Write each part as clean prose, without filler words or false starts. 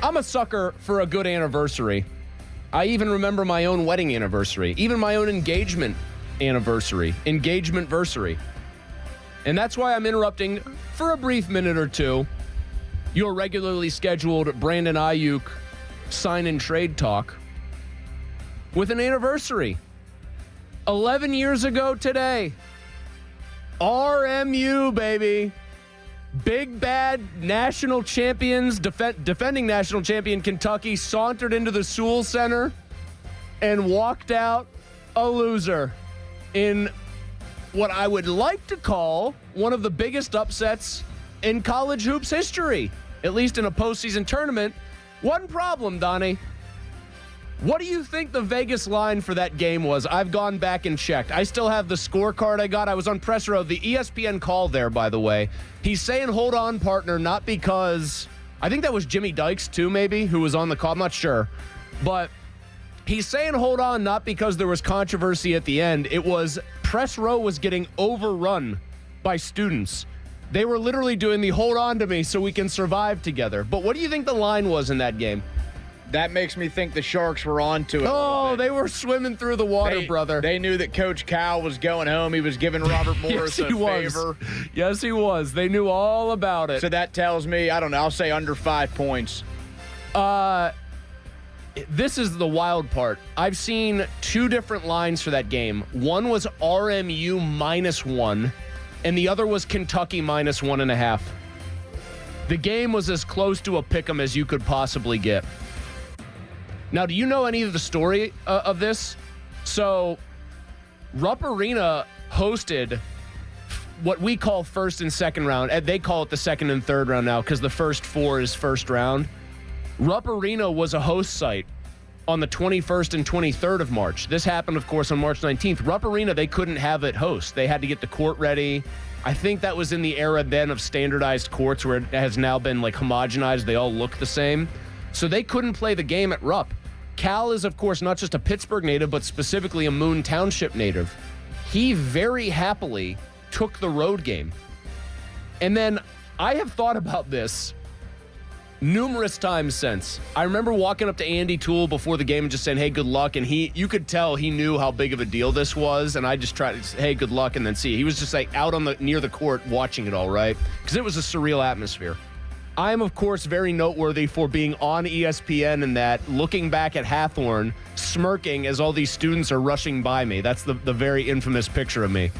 I'm a sucker for a good anniversary. I even remember my own wedding anniversary, even my own engagement anniversary, engagement-versary. And that's why I'm interrupting for a brief minute or two your regularly scheduled Brandon Ayuk sign-and-trade talk with an anniversary. 11 years ago today, RMU, baby. Big bad national champions, defending national champion Kentucky sauntered into the Sewell Center and walked out a loser in what I would like to call one of the biggest upsets in college hoops history, at least in a postseason tournament. One problem, Donnie. What do you think the Vegas line for that game was? I've gone back and checked. I still have the scorecard I got. I was on press row. The ESPN call there, by the way. He's saying, hold on, partner, not because... I think that was Jimmy Dykes, too, maybe, who was on the call. I'm not sure. But he's saying, hold on, not because there was controversy at the end. It was press row was getting overrun by students. They were literally doing the hold on to me so we can survive together. But what do you think the line was in that game? That makes me think the Sharks were on to it. Oh, they were swimming through the water, brother. They knew that Coach Cal was going home. He was giving Robert Morris a favor. Yes, he was. They knew all about it. So that tells me, I don't know, I'll say under 5 points. This is the wild part. I've seen 2 different lines for that game. One was RMU -1, and the other was Kentucky -1.5. The game was as close to a pick'em as you could possibly get. Now, do you know any of the story of this? So, Rupp Arena hosted what we call first and second round. They call it the second and third round now because the first 4 is first round. Rupp Arena was a host site on the 21st and 23rd of March. This happened, of course, on March 19th. Rupp Arena, they couldn't have it host. They had to get the court ready. I think that was in the era then of standardized courts where it has now been like homogenized. They all look the same. So they couldn't play the game at Rupp. Cal is, of course, not just a Pittsburgh native, but specifically a Moon Township native. He very happily took the road game. And then I have thought about this numerous times since. I remember walking up to Andy Toole before the game and just saying, hey, good luck. And you could tell he knew how big of a deal this was. And I just tried to say, hey, good luck, and then see. He was just like out on near the court watching it all, right? Because it was a surreal atmosphere. I am, of course, very noteworthy for being on ESPN and that, looking back at Hathorne, smirking as all these students are rushing by me. That's the very infamous picture of me.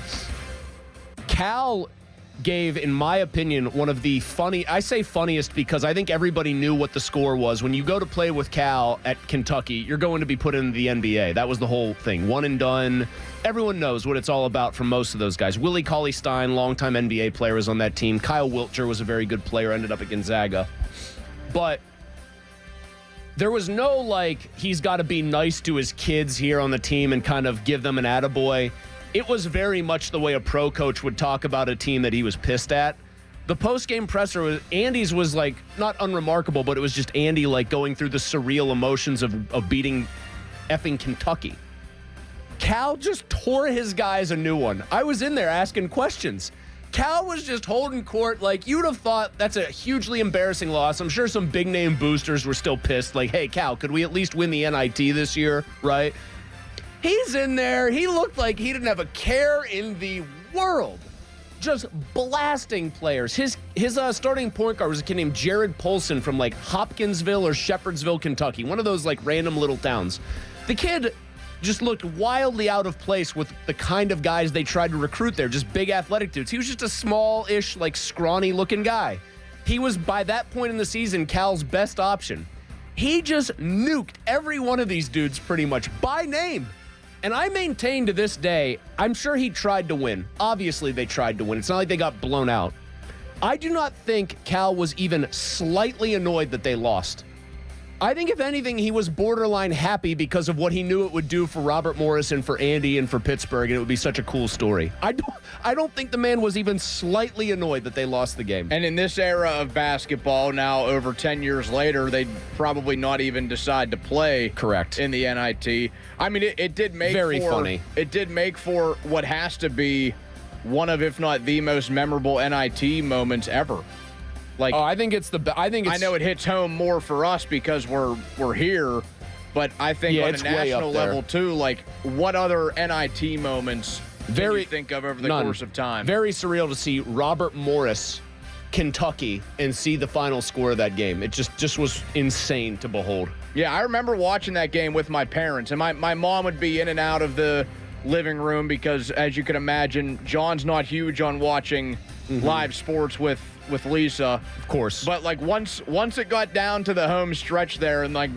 Cal gave, in my opinion, one of the funniest because I think everybody knew what the score was. When you go to play with Cal at Kentucky, you're going to be put in the NBA. That was the whole thing. One and done. Everyone knows what it's all about for most of those guys. Willie Cauley-Stein, longtime NBA player, was on that team. Kyle Wiltjer was a very good player, ended up at Gonzaga. But there was no, like, he's got to be nice to his kids here on the team and kind of give them an attaboy. It was very much the way a pro coach would talk about a team that he was pissed at. The post-game presser, Andy's was, like, not unremarkable, but it was just Andy, like, going through the surreal emotions of beating effing Kentucky. Cal just tore his guys a new one. I was in there asking questions. Cal was just holding court like you'd have thought that's a hugely embarrassing loss. I'm sure some big-name boosters were still pissed, like, hey, Cal, could we at least win the NIT this year, right? He's in there. He looked like he didn't have a care in the world. Just blasting players. His starting point guard was a kid named Jared Polson from, like, Hopkinsville or Shepherdsville, Kentucky, one of those, like, random little towns. The kid just looked wildly out of place with the kind of guys they tried to recruit there, just big athletic dudes. He was just a small-ish, like, scrawny-looking guy. He was, by that point in the season, Cal's best option. He just nuked every one of these dudes pretty much by name. And I maintain to this day, I'm sure he tried to win. Obviously, they tried to win. It's not like they got blown out. I do not think Cal was even slightly annoyed that they lost. I think, if anything, he was borderline happy because of what he knew it would do for Robert Morris and for Andy and for Pittsburgh, and it would be such a cool story. I don't think the man was even slightly annoyed that they lost the game. And in this era of basketball, now over 10 years later, they'd probably not even decide to play Correct. In the NIT. I mean, it did make very funny. It did make for what has to be one of, if not the most memorable NIT moments ever. Like, I think it's I know it hits home more for us because we're here, but I think on a national level too. Like, what other NIT moments can you think of over the course of time? Very surreal to see Robert Morris, Kentucky, and see the final score of that game. It just was insane to behold. Yeah, I remember watching that game with my parents, and my mom would be in and out of the living room because, as you can imagine, John's not huge on watching live sports with Lisa. Of course. But, like, once it got down to the home stretch there and, like,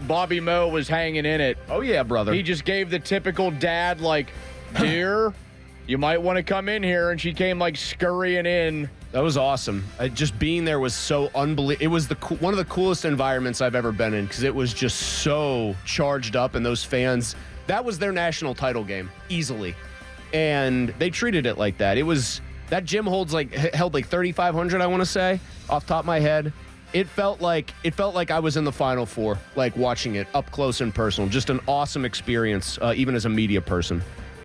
Bobby Moe was hanging in it. Oh, yeah, brother. He just gave the typical dad, like, dear, you might want to come in here, and she came, like, scurrying in. That was awesome. Just being there was so unbelievable. It was one of the coolest environments I've ever been in because it was just so charged up, and those fans, that was their national title game, easily. And they treated it like that. That gym held like 3,500, I want to say, off the top of my head. It felt like I was in the Final Four, like watching it up close and personal. Just an awesome experience, even as a media person.